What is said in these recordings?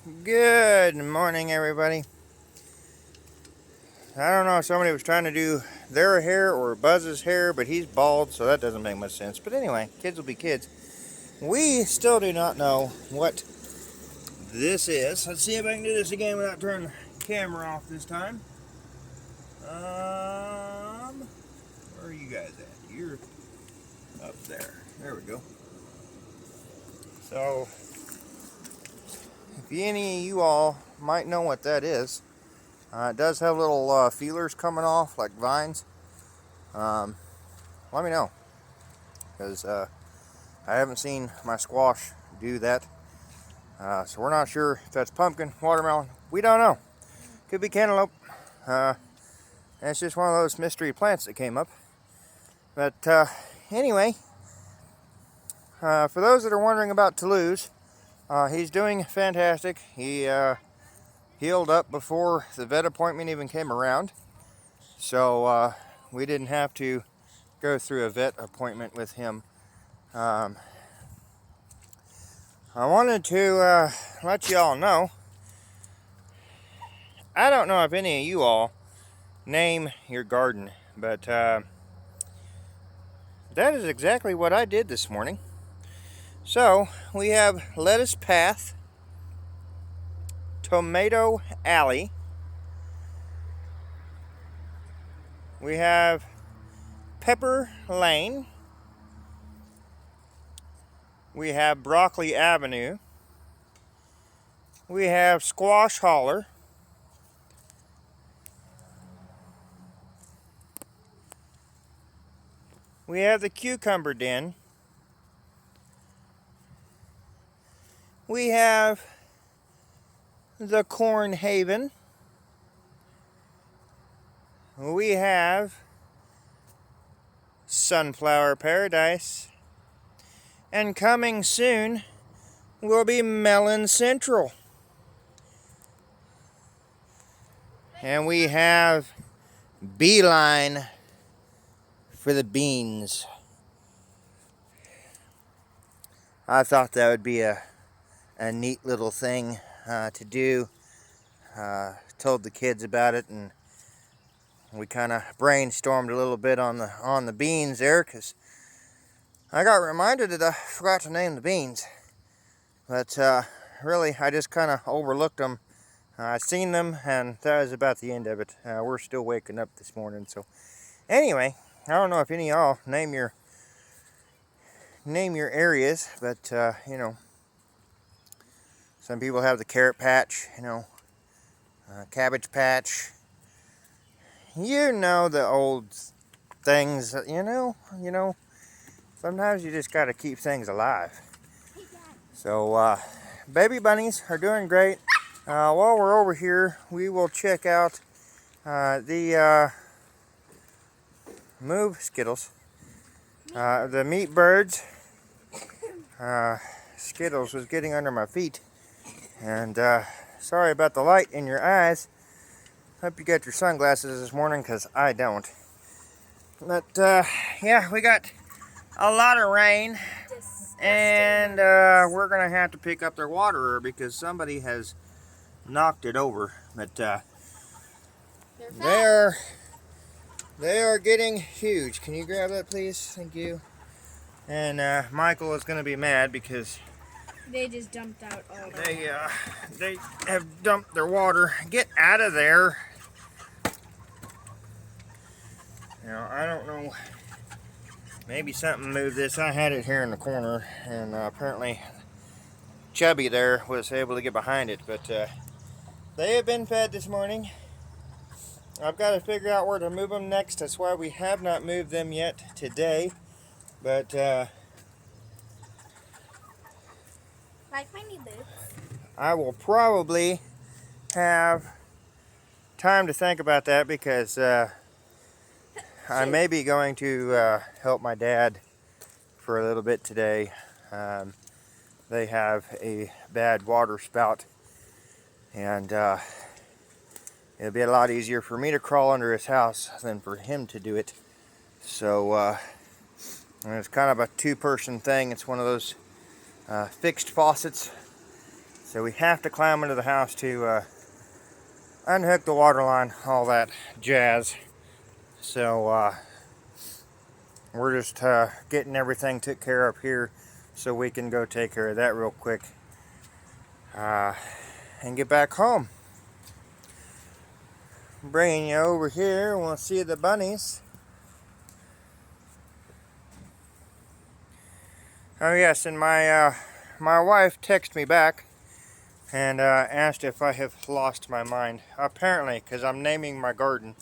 Good morning, everybody. I don't know if somebody was trying to do their hair or Buzz's hair, but he's bald, so that doesn't make much sense. But anyway, kids will be kids. We still do not know what this is. Let's see if I can do this again without turning the camera off this time. Where are you guys at? You're up there. There we go. So, if any of you all might know what that is, it does have little feelers coming off like vines. Let me know, because I haven't seen my squash do that. So we're not sure if that's pumpkin, watermelon. We don't know. Could be cantaloupe. And it's just one of those mystery plants that came up. But anyway, for those that are wondering about Toulouse, he's doing fantastic. He healed up before the vet appointment even came around. So we didn't have to go through a vet appointment with him. I wanted to let you all know, I don't know if any of you all name your garden, but that is exactly what I did this morning. So we have lettuce path, tomato alley, we have pepper lane, we have broccoli avenue, we have squash holler, we have the cucumber den, we have the corn haven, we have sunflower paradise, and coming soon will be melon central. And we have beeline for the beans. I thought that would be a neat little thing to do. Told the kids about it, and we kind of brainstormed a little bit on the beans there, because I got reminded that I forgot to name the beans. But really, I just kind of overlooked them. I seen them, and that was about the end of it. We're still waking up this morning, so anyway, I don't know if any of y'all name your areas, but you know, some people have the carrot patch, you know, cabbage patch. You know, the old things. You know. Sometimes you just got to keep things alive. So baby bunnies are doing great. While we're over here, we will check out the move Skittles, the meat birds. Skittles was getting under my feet, and sorry about the light in your eyes. Hope you got your sunglasses this morning, because I don't. But yeah, we got a lot of rain, and we're gonna have to pick up their waterer because somebody has knocked it over. But they are getting huge. Can you grab that, please? Thank you. And Michael is gonna be mad because they just dumped out all that. They have dumped their water. Get out of there. You know, I don't know. Maybe something moved this. I had it here in the corner, and apparently Chubby there was able to get behind it. But they have been fed this morning. I've got to figure out where to move them next. That's why we have not moved them yet today. But like my new boots. I will probably have time to think about that, because I may be going to help my dad for a little bit today. They have a bad water spout, and it'll be a lot easier for me to crawl under his house than for him to do it. So it's kind of a two-person thing. It's one of those fixed faucets So we have to climb into the house to unhook the water line, all that jazz. So we're just getting everything took care of here so we can go take care of that real quick and get back home. Bringing you over here, we'll see the bunnies. Oh yes, and my wife texted me back and asked if I have lost my mind. Apparently, because I'm naming my garden.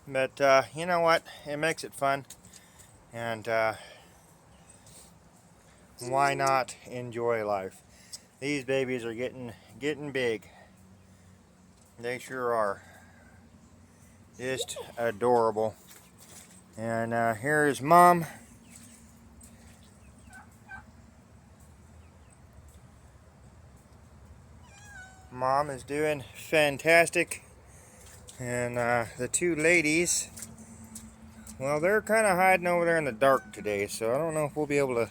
But you know what? It makes it fun. And why not enjoy life? These babies are getting big. They sure are. Just adorable. And here's Mom. Mom is doing fantastic. And the two ladies, well, they're kind of hiding over there in the dark today, so I don't know if we'll be able to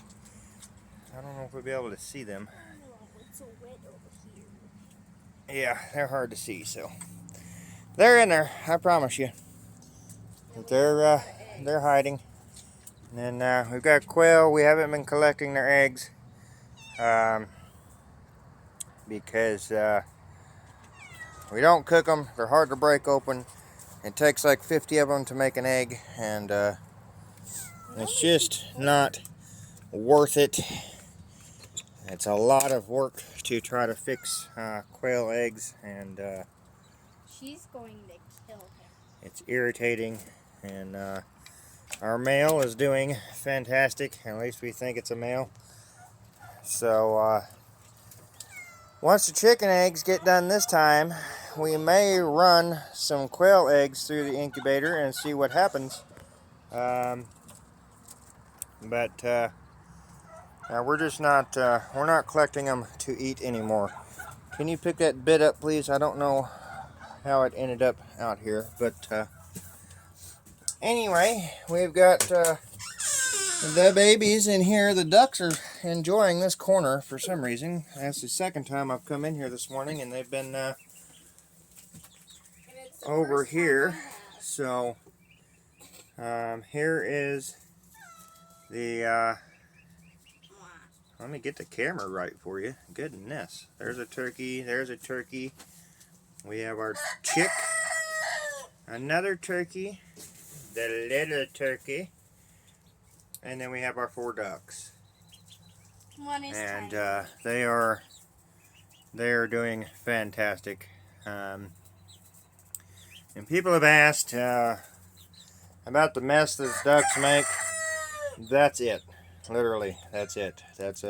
see them. It's so wet over here. Yeah, they're hard to see, so they're in there, I promise you. But they're hiding. And then we've got quail. We haven't been collecting their eggs because we don't cook them. They're hard to break open. It takes like 50 of them to make an egg, and it's just not worth it. It's a lot of work to try to fix quail eggs, and She's going to kill him. it's irritating. And our male is doing fantastic. At least we think it's a male. So once the chicken eggs get done this time, we may run some quail eggs through the incubator and see what happens. But we're just not we're not collecting them to eat anymore. Can you pick that bit up, please? I don't know how it ended up out here, but anyway, we've got the babies in here. The ducks are enjoying this corner for some reason. That's the second time I've come in here this morning, and they've been over here. So here is the let me get the camera right for you. Goodness, there's a turkey, there's a turkey. We have our chick, another turkey, the little turkey, and then we have our 4 ducks. One is And tiny. they are doing fantastic. And people have asked about the mess that ducks make. That's it. Literally, that's it. That's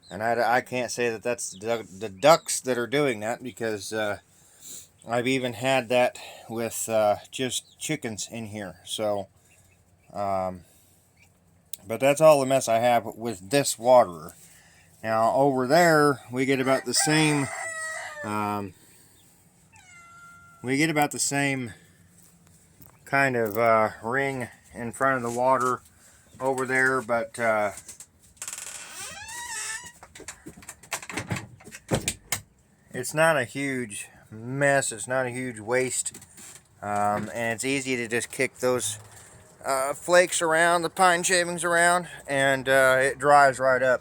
and I can't say that that's the ducks that are doing that, because I've even had that with just chickens in here. So, but that's all the mess I have with this waterer. Now over there, we get about the same. Kind of ring in front of the water over there, but it's not a huge mess. It's not a huge waste, and it's easy to just kick those flakes around, the pine shavings around, and it dries right up.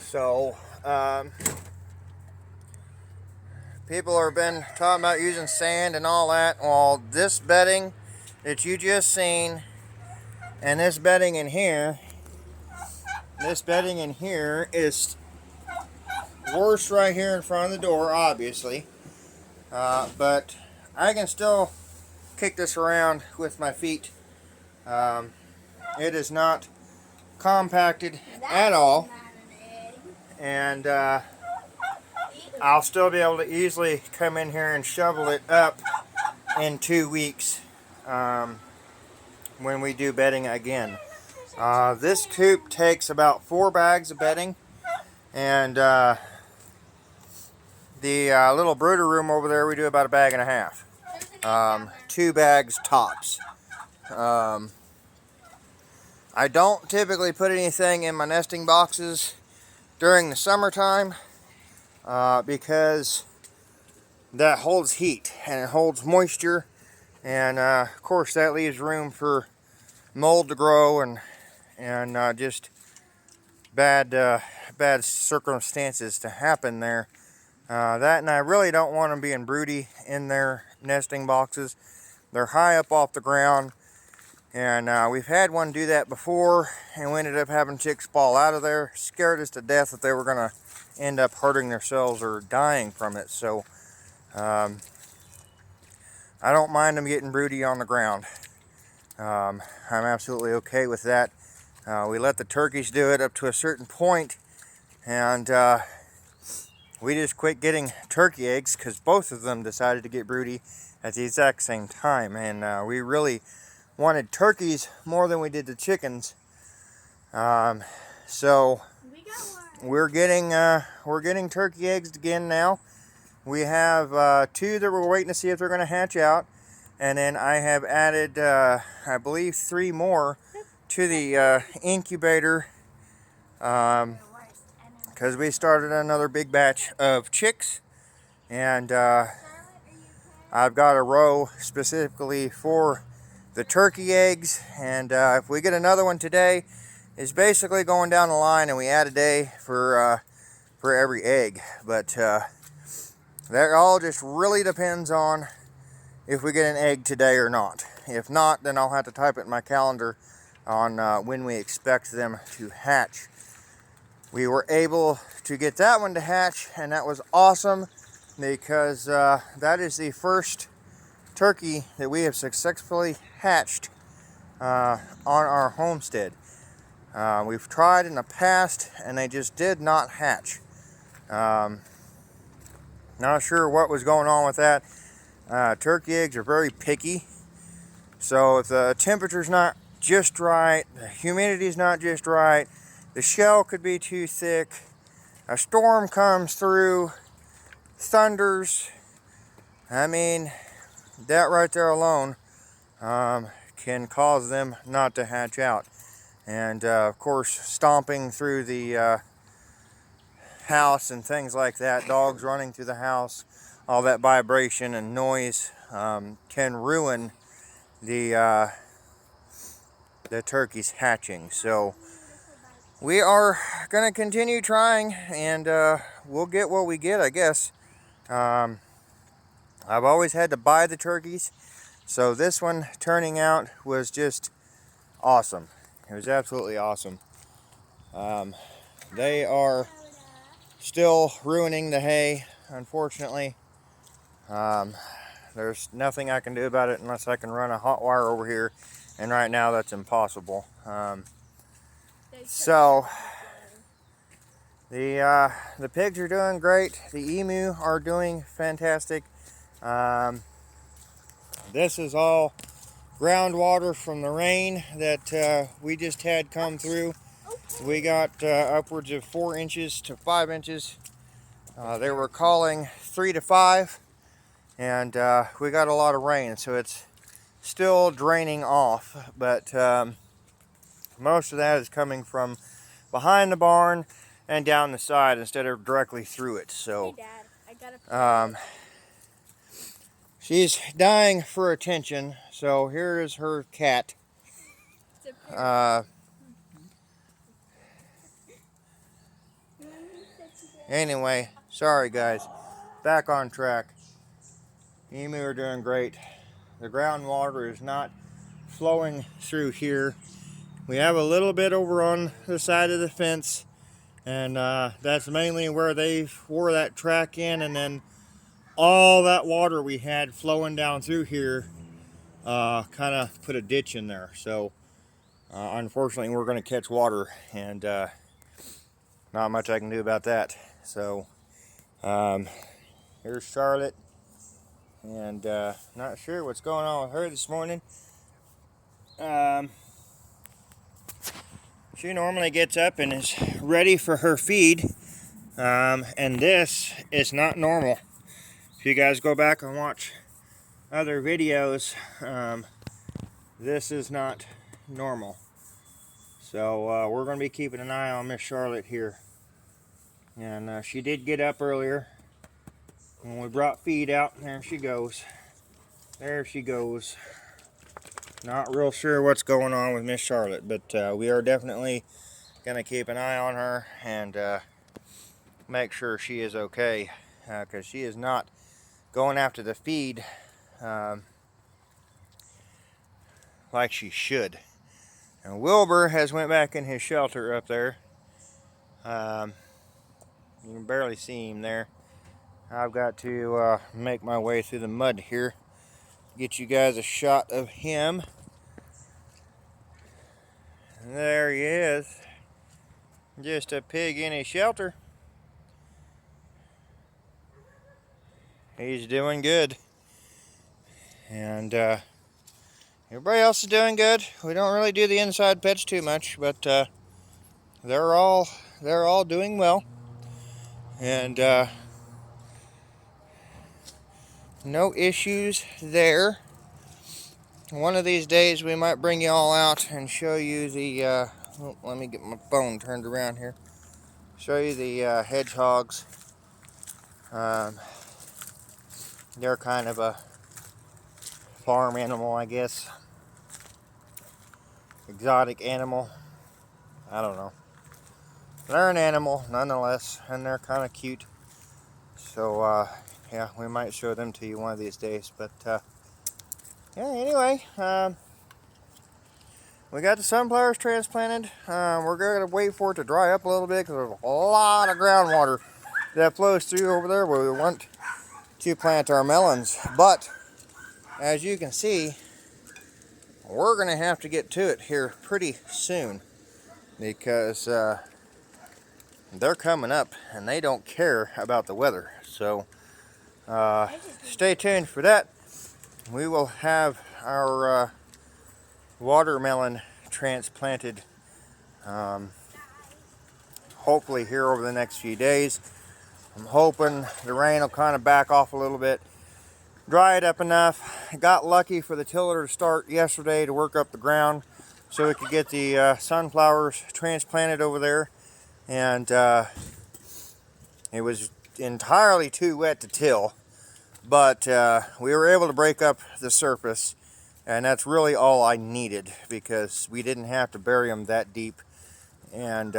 So people have been talking about using sand and all that. Well, this bedding that you just seen, and this bedding in here is worse right here in front of the door, obviously. But I can still kick this around with my feet. It is not compacted at all, and I'll still be able to easily come in here and shovel it up in 2 weeks when we do bedding again. This coop takes about 4 bags of bedding, and the little brooder room over there, we do about 1.5 bags. 2 bags tops. I don't typically put anything in my nesting boxes during the summertime because that holds heat and it holds moisture, and of course that leaves room for mold to grow and just bad circumstances to happen there. That, and I really don't want them being broody in their nesting boxes. They're high up off the ground, and we've had one do that before, and we ended up having chicks fall out of there. Scared us to death that they were going to end up hurting themselves or dying from it. So I don't mind them getting broody on the ground. I'm absolutely okay with that. We let the turkeys do it up to a certain point, and we just quit getting turkey eggs because both of them decided to get broody at the exact same time, and we really wanted turkeys more than we did the chickens. So we're getting turkey eggs again now. We have 2 that we're waiting to see if they're going to hatch out, and then I have added I believe 3 more to the incubator because we started another big batch of chicks, and I've got a row specifically for the turkey eggs, and if we get another one today, it's basically going down the line, and we add a day for every egg. But that all just really depends on if we get an egg today or not. If not, then I'll have to type it in my calendar on when we expect them to hatch. We were able to get that one to hatch, and that was awesome because that is the first turkey that we have successfully hatched on our homestead. We've tried in the past and they just did not hatch. Not sure what was going on with that. Turkey eggs are very picky, so if the temperature's not just right, the humidity's not just right, the shell could be too thick, a storm comes through, thunders, I mean, that right there alone can cause them not to hatch out. And of course, stomping through the house and things like that, dogs running through the house, all that vibration and noise can ruin the turkeys hatching. So we are going to continue trying, and we'll get what we get, I guess. I've always had to buy the turkeys, so this one turning out was just awesome. It was absolutely awesome. They are still ruining the hay, unfortunately. There's nothing I can do about it unless I can run a hot wire over here, and right now that's impossible. So the pigs are doing great. The emu are doing fantastic. This is all groundwater from the rain that we just had come through. We got upwards of 4 inches to 5 inches. They were calling 3 to 5, and we got a lot of rain, so it's still draining off, but most of that is coming from behind the barn and down the side instead of directly through it. So hey Dad, I got she's dying for attention, so here is her cat. Anyway, sorry guys, back on track. Emu are doing great. The groundwater is not flowing through here. We have a little bit over on the side of the fence, and that's mainly where they wore that track in, and then all that water we had flowing down through here kind of put a ditch in there. So unfortunately we're going to catch water, and not much I can do about that. So here's Charlotte, and not sure what's going on with her this morning. She normally gets up and is ready for her feed, and this is not normal. If you guys go back and watch other videos, this is not normal. So we're going to be keeping an eye on Miss Charlotte here. And she did get up earlier when we brought feed out. There she goes. There she goes. Not real sure what's going on with Miss Charlotte, but we are definitely going to keep an eye on her and make sure she is okay, because she is not going after the feed like she should. And Wilbur has went back in his shelter up there. You can barely see him there. I've got to make my way through the mud here, get you guys a shot of him. And there he is, just a pig in his shelter. He's doing good, and everybody else is doing good. We don't really do the inside pets too much, but they're all doing well, and no issues there. One of these days we might bring you all out and show you the oh, let me get my phone turned around here. Show you the hedgehogs. They're kind of a farm animal, I guess. Exotic animal. I don't know. They're an animal nonetheless, and they're kind of cute. So yeah, we might show them to you one of these days. But yeah, anyway, we got the sunflowers transplanted. We're going to wait for it to dry up a little bit because there's a lot of groundwater that flows through over there where we want to plant our melons. But as you can see, we're going to have to get to it here pretty soon, because they're coming up and they don't care about the weather. So stay tuned for that. We will have our watermelon transplanted hopefully here over the next few days. I'm hoping the rain will kind of back off a little bit, dry it up enough. I got lucky for the tiller to start yesterday to work up the ground so we could get the sunflowers transplanted over there. And it was entirely too wet to till, but we were able to break up the surface, and that's really all I needed because we didn't have to bury them that deep. And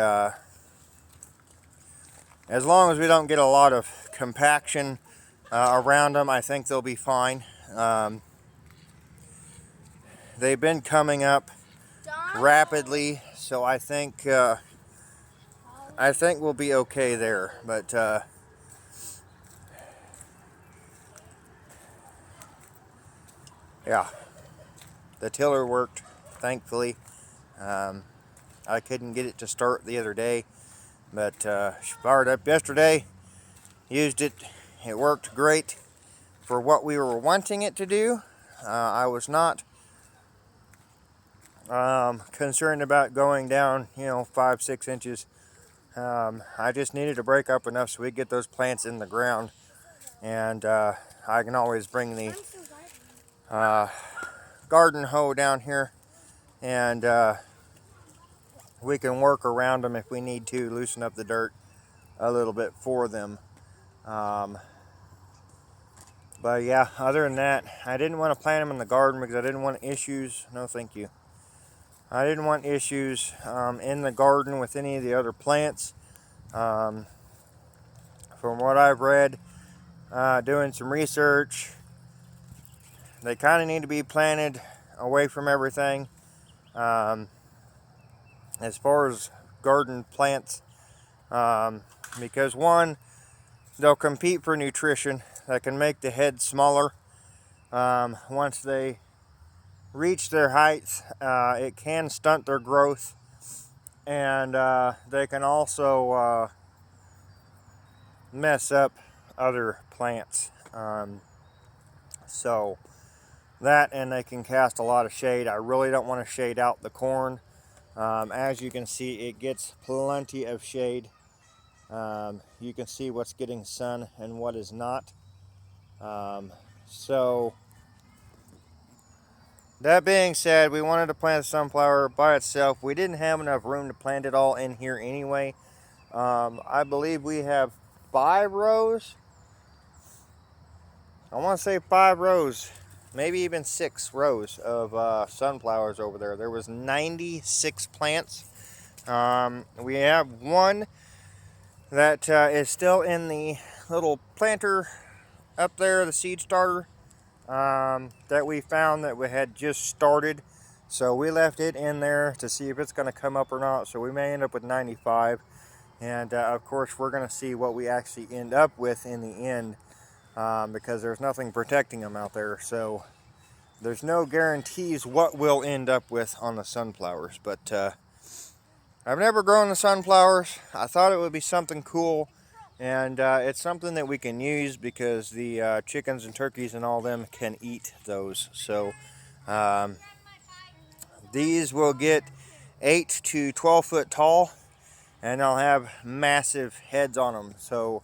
as long as we don't get a lot of compaction around them, I think they'll be fine. They've been coming up rapidly, so I think we'll be okay there. But yeah, the tiller worked, thankfully. I couldn't get it to start the other day, but fired up yesterday, used it. It worked great for what we were wanting it to do. I was not concerned about going down, 5-6 inches. I just needed to break up enough so we could get those plants in the ground, and I can always bring the garden hoe down here, and we can work around them if we need to, loosen up the dirt a little bit for them. But yeah, other than that, I didn't want to plant them in the garden because I didn't want issues. No, thank you. I didn't want issues in the garden with any of the other plants. From what I've read, doing some research, they kind of need to be planted away from everything. As far as garden plants, because one, they'll compete for nutrition. That can make the head smaller. Once they reach their heights, it can stunt their growth, and they can also mess up other plants. So that, and they can cast a lot of shade. I really don't want to shade out the corn. As you can see, it gets plenty of shade. You can see what's getting sun and what is not. So that being said, we wanted to plant the sunflower by itself. We didn't have enough room to plant it all in here anyway. I believe we have 5 rows. I want to say 5 rows, maybe even 6 rows of sunflowers over there. There was 96 plants. We have one that is still in the little planter up there, the seed starter, that we found that we had just started. So we left it in there to see if it's going to come up or not. So we may end up with 95. And of course, we're going to see what we actually end up with in the end, because there's nothing protecting them out there. So there's no guarantees what we'll end up with on the sunflowers. But I've never grown the sunflowers. I thought it would be something cool. And it's something that we can use because the chickens and turkeys and all them can eat those. So these will get 8 to 12 foot tall, and they'll have massive heads on them. So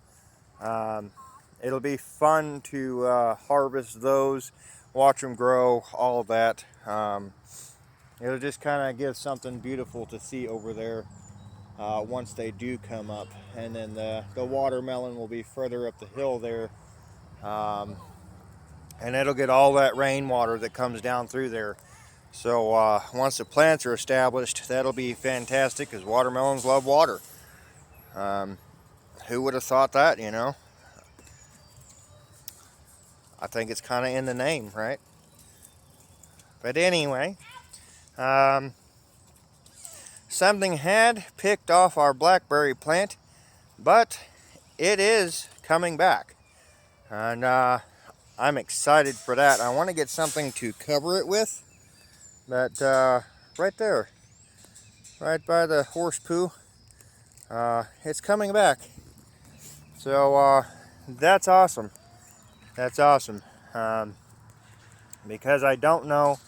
it'll be fun to harvest those, watch them grow, all of that. It'll just kind of give something beautiful to see over there once they do come up. And then the watermelon will be further up the hill there. And it'll get all that rainwater that comes down through there. So once the plants are established, that'll be fantastic because watermelons love water. Who would have thought that, you know? I think it's kind of in the name, right? But anyway, something had picked off our blackberry plant, but it is coming back. And I'm excited for that. I want to get something to cover it with. But right there, right by the horse poo, it's coming back. So that's awesome. That's awesome. Because I don't know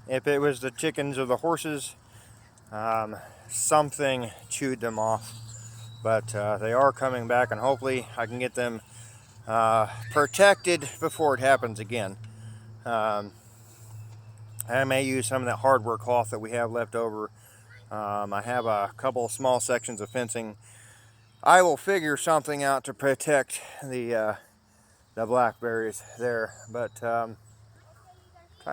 if it was the chickens or the horses. Something chewed them off. But they are coming back, and hopefully I can get them protected before it happens again. I may use some of that hardware cloth that we have left over. I have a couple of small sections of fencing. I will figure something out to protect the blackberries there. But trying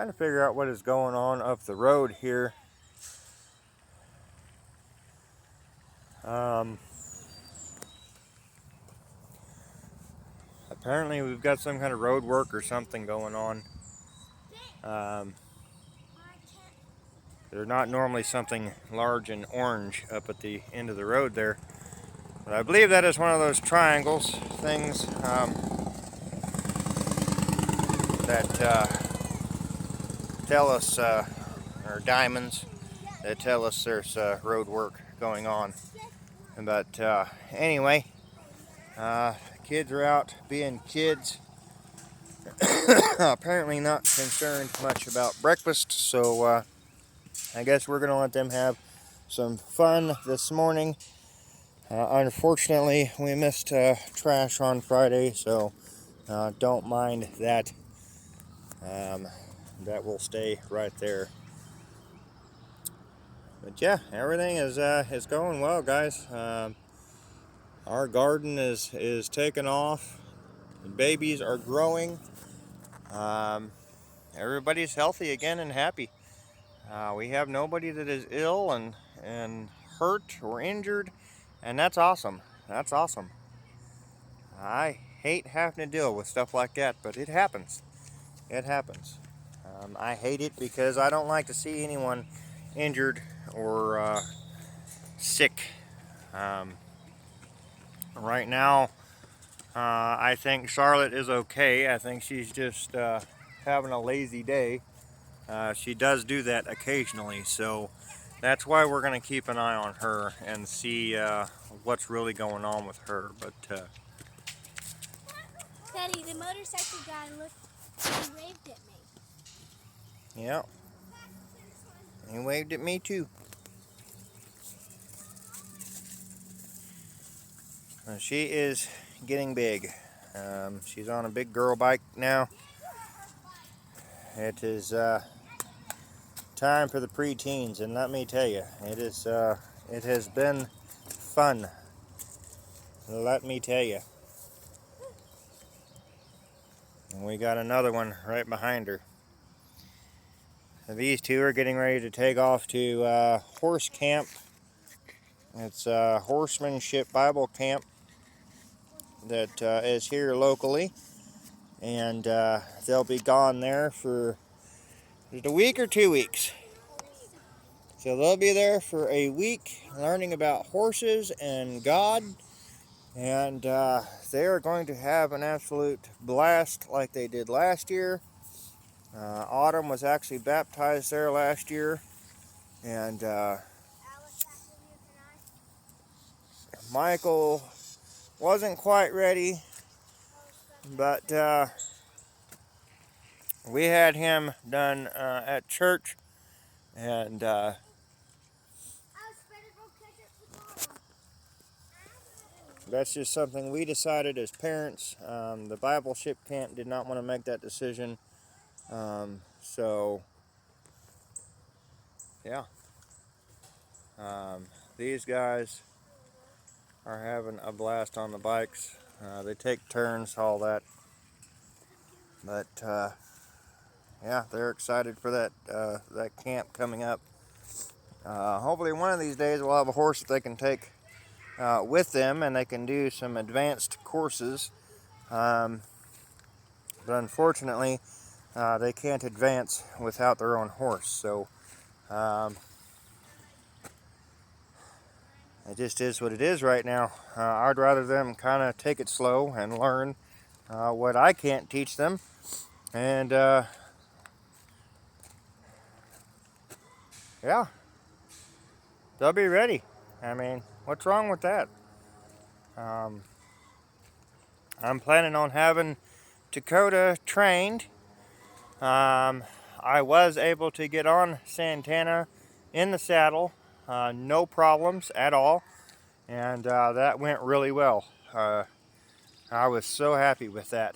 to figure out what is going on up the road here. Apparently we've got some kind of road work or something going on. There's not normally something large and orange up at the end of the road there. But I believe that is one of those triangles things that tell us, or diamonds, that tell us there's road work going on. But anyway, kids are out being kids. Apparently not concerned much about breakfast, so I guess we're going to let them have some fun this morning. Unfortunately, we missed trash on Friday, so don't mind that. That will stay right there. But yeah, everything is going well, guys. Our garden is taking off. The babies are growing. Everybody's healthy again and happy. We have nobody that is ill and hurt or injured, and that's awesome. That's awesome. I hate having to deal with stuff like that, but it happens. It happens. I hate it because I don't like to see anyone injured or sick. Right now, I think Charlotte is okay. I think she's just having a lazy day. She does do that occasionally, so that's why we're going to keep an eye on her and see what's really going on with her. But Daddy, the motorcycle guy looked and waved at me. yeah, he waved at me too. She is getting big. She's on a big girl bike now. It is time for the preteens, and let me tell you, it has been fun. let me tell you. And we got another one right behind her. These two are getting ready to take off to horse camp. It's a horsemanship Bible camp that is here locally. And they'll be gone there for a week or 2 weeks. So they'll be there for a week learning about horses and God. And they are going to have an absolute blast like they did last year. Autumn was actually baptized there last year. And Michael wasn't quite ready, but we had him done at church. And that's just something we decided as parents. The Bible ship camp did not want to make that decision. So, yeah. These guys are having a blast on the bikes. They take turns, all that. But, yeah, they're excited for that camp coming up. Hopefully one of these days we'll have a horse that they can take with them, and they can do some advanced courses. But unfortunately, they can't advance without their own horse. So it just is what it is right now. I'd rather them kind of take it slow and learn what I can't teach them. And yeah, they'll be ready. I mean, what's wrong with that? I'm planning on having Dakota trained. I was able to get on Santana in the saddle, no problems at all, and that went really well. I was so happy with that.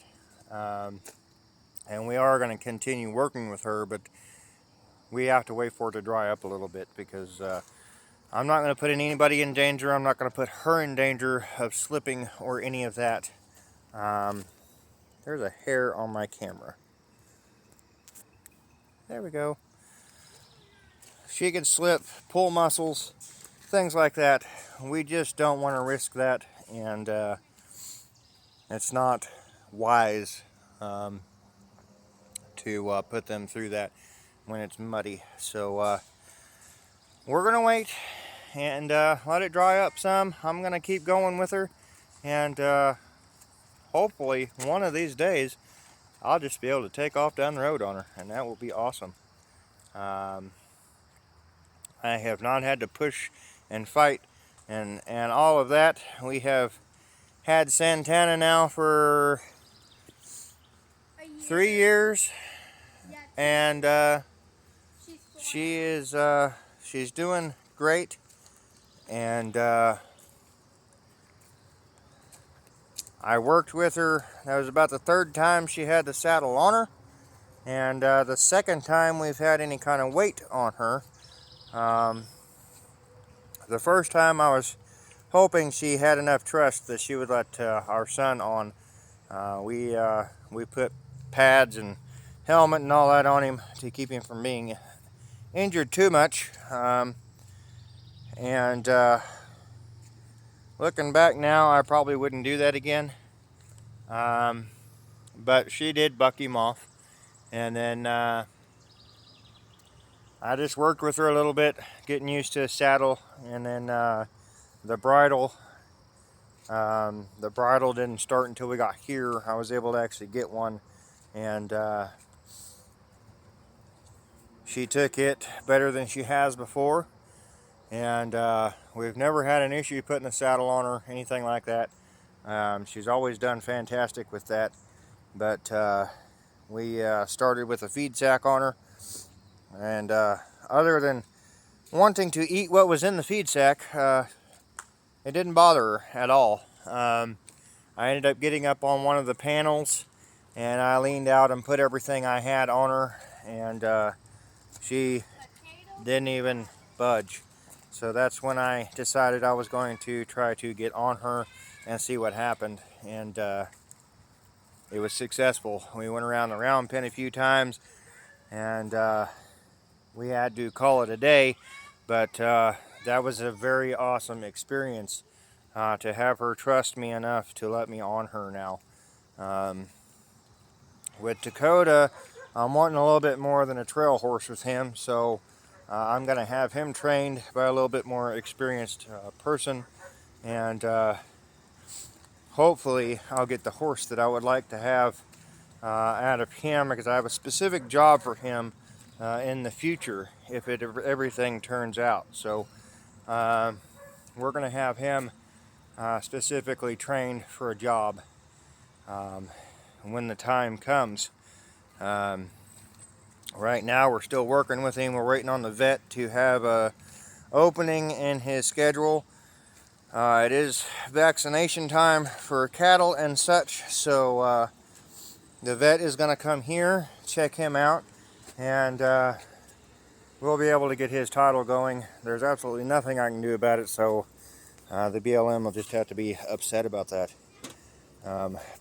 And we are going to continue working with her, but we have to wait for it to dry up a little bit, because I'm not going to put anybody in danger. I'm not going to put her in danger of slipping or any of that. There's a hair on my camera. There we go. She could slip, pull muscles, things like that. We just don't want to risk that, and it's not wise to put them through that when it's muddy. So we're going to wait and let it dry up some. I'm going to keep going with her, and hopefully one of these days I'll just be able to take off down the road on her, and that will be awesome. I have not had to push and fight and all of that. We have had Santana now for 3 years, and she's doing great. And I worked with her. That was about the 3rd time she had the saddle on her, and the 2nd time we've had any kind of weight on her. The first time I was hoping she had enough trust that she would let our son on. We put pads and helmet and all that on him to keep him from being injured too much. And looking back now, I probably wouldn't do that again. But she did buck him off. And then I just worked with her a little bit, getting used to the saddle. And then the bridle didn't start until we got here. I was able to actually get one, and she took it better than she has before. And we've never had an issue putting a saddle on her, anything like that. She's always done fantastic with that. But we started with a feed sack on her, and other than wanting to eat what was in the feed sack, it didn't bother her at all. I ended up getting up on one of the panels, and I leaned out and put everything I had on her, and she didn't even budge. So that's when I decided I was going to try to get on her and see what happened. And it was successful. We went around the round pen a few times, and we had to call it a day, but that was a very awesome experience to have her trust me enough to let me on her now. With Dakota, I'm wanting a little bit more than a trail horse with him, so I'm going to have him trained by a little bit more experienced person, and hopefully I'll get the horse that I would like to have out of him, because I have a specific job for him in the future if everything turns out. So we're going to have him specifically trained for a job when the time comes. Right now we're still working with him. We're waiting on the vet to have a opening in his schedule. It is vaccination time for cattle and such, so the vet is going to come here, check him out, and we'll be able to get his title going. There's absolutely nothing I can do about it, so the BLM will just have to be upset about that,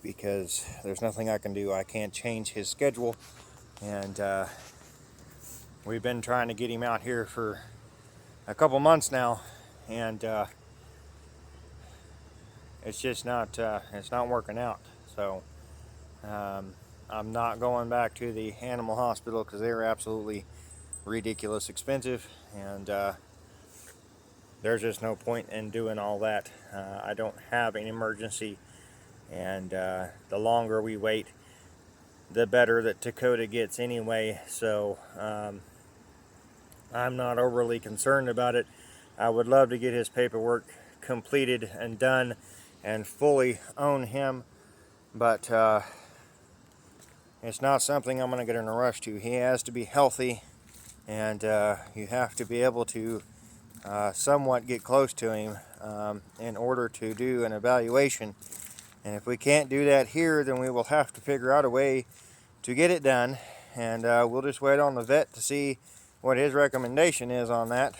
because there's nothing I can do. I can't change his schedule, and we've been trying to get him out here for a couple months now, and it's just not working out. So I'm not going back to the animal hospital because they were absolutely ridiculous expensive, and there's just no point in doing all that. I don't have an emergency, and the longer we wait, the better that Dakota gets anyway. So I'm not overly concerned about it. I would love to get his paperwork completed and done and fully own him, but it's not something I'm going to get in a rush to. He has to be healthy, and you have to be able to somewhat get close to him in order to do an evaluation. And if we can't do that here, then we will have to figure out a way to get it done, and we'll just wait on the vet to see what his recommendation is on that.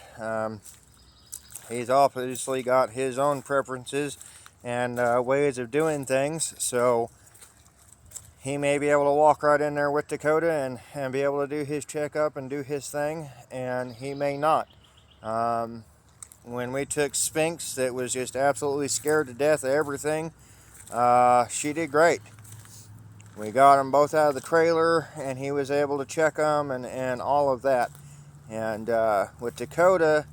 He's obviously got his own preferences and ways of doing things, so he may be able to walk right in there with Dakota and be able to do his checkup and do his thing, and he may not. When we took Sphinx, that was just absolutely scared to death of everything, she did great. We got them both out of the trailer, and he was able to check them and all of that. And with Dakota,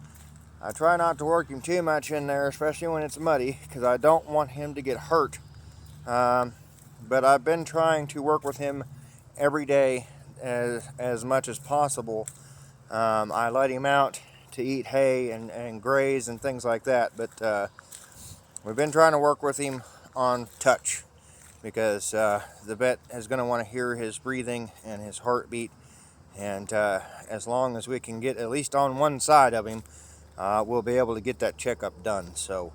I try not to work him too much in there, especially when it's muddy, because I don't want him to get hurt. But I've been trying to work with him every day as much as possible. I let him out to eat hay and graze and things like that, but we've been trying to work with him on touch, because the vet is going to want to hear his breathing and his heartbeat, and as long as we can get at least on one side of him, we'll be able to get that checkup done. So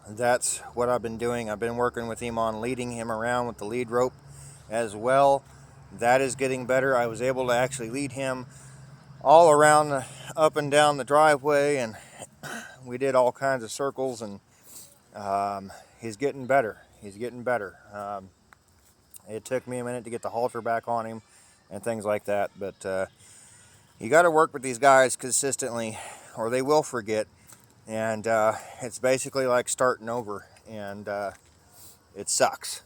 that's what I've been doing. I've been working with him on leading him around with the lead rope as well. That is getting better. I was able to actually lead him all around up and down the driveway, and we did all kinds of circles, and he's getting better. He's getting better. It took me a minute to get the halter back on him and things like that, but you got to work with these guys consistently or they will forget, and it's basically like starting over, and it sucks,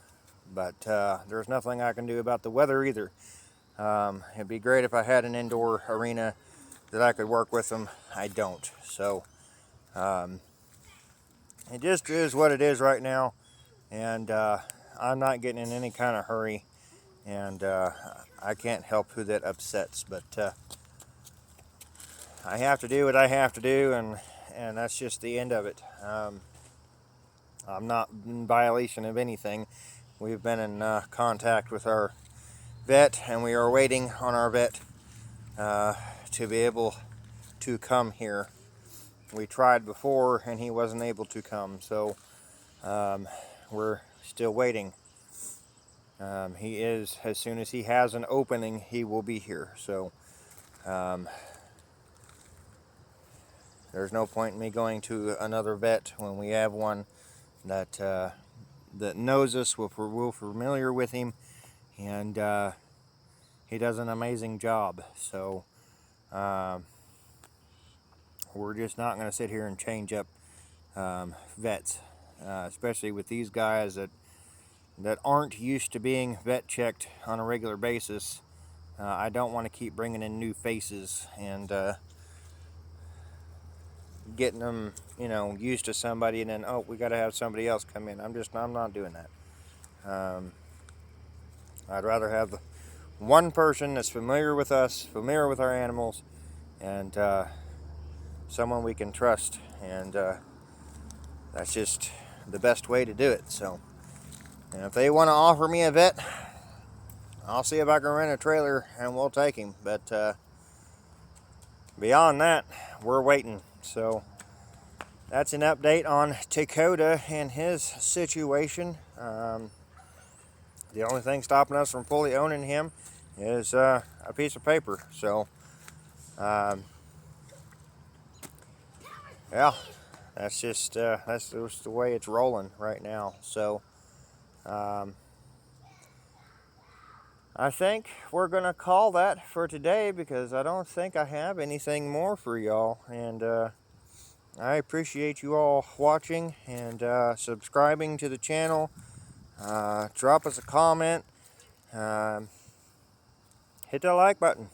but there's nothing I can do about the weather either. It'd be great if I had an indoor arena that I could work with them. I don't, so it just is what it is right now, and I'm not getting in any kind of hurry, and I can't help who that upsets, but I have to do what I have to do, and that's just the end of it. I'm not in violation of anything. We've been in contact with our vet, and we are waiting on our vet to be able to come here. We tried before, and he wasn't able to come, so we're still waiting. He is, as soon as he has an opening, he will be here. So there's no point in me going to another vet when we have one that that knows us, we're familiar with him, and he does an amazing job. So we're just not going to sit here and change up vets, especially with these guys that aren't used to being vet checked on a regular basis. I don't want to keep bringing in new faces and getting them, used to somebody, and then, oh, we got to have somebody else come in. I'm not doing that. I'd rather have one person that's familiar with us, familiar with our animals, and someone we can trust, and that's just the best way to do it. So, and if they want to offer me a vet, I'll see if I can rent a trailer and we'll take him. But beyond that, we're waiting. So that's an update on Dakota and his situation. The only thing stopping us from fully owning him is a piece of paper. So yeah, that's just the way it's rolling right now. So I think we're gonna call that for today, because I don't think I have anything more for y'all. And I appreciate you all watching and subscribing to the channel. Drop us a comment. Hit that like button.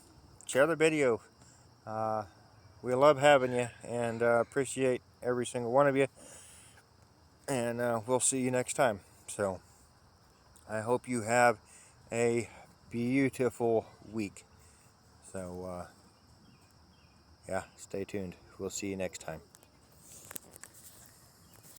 Share the video. We love having you, and appreciate every single one of you. And we'll see you next time. So I hope you have a beautiful week. So yeah, stay tuned. We'll see you next time.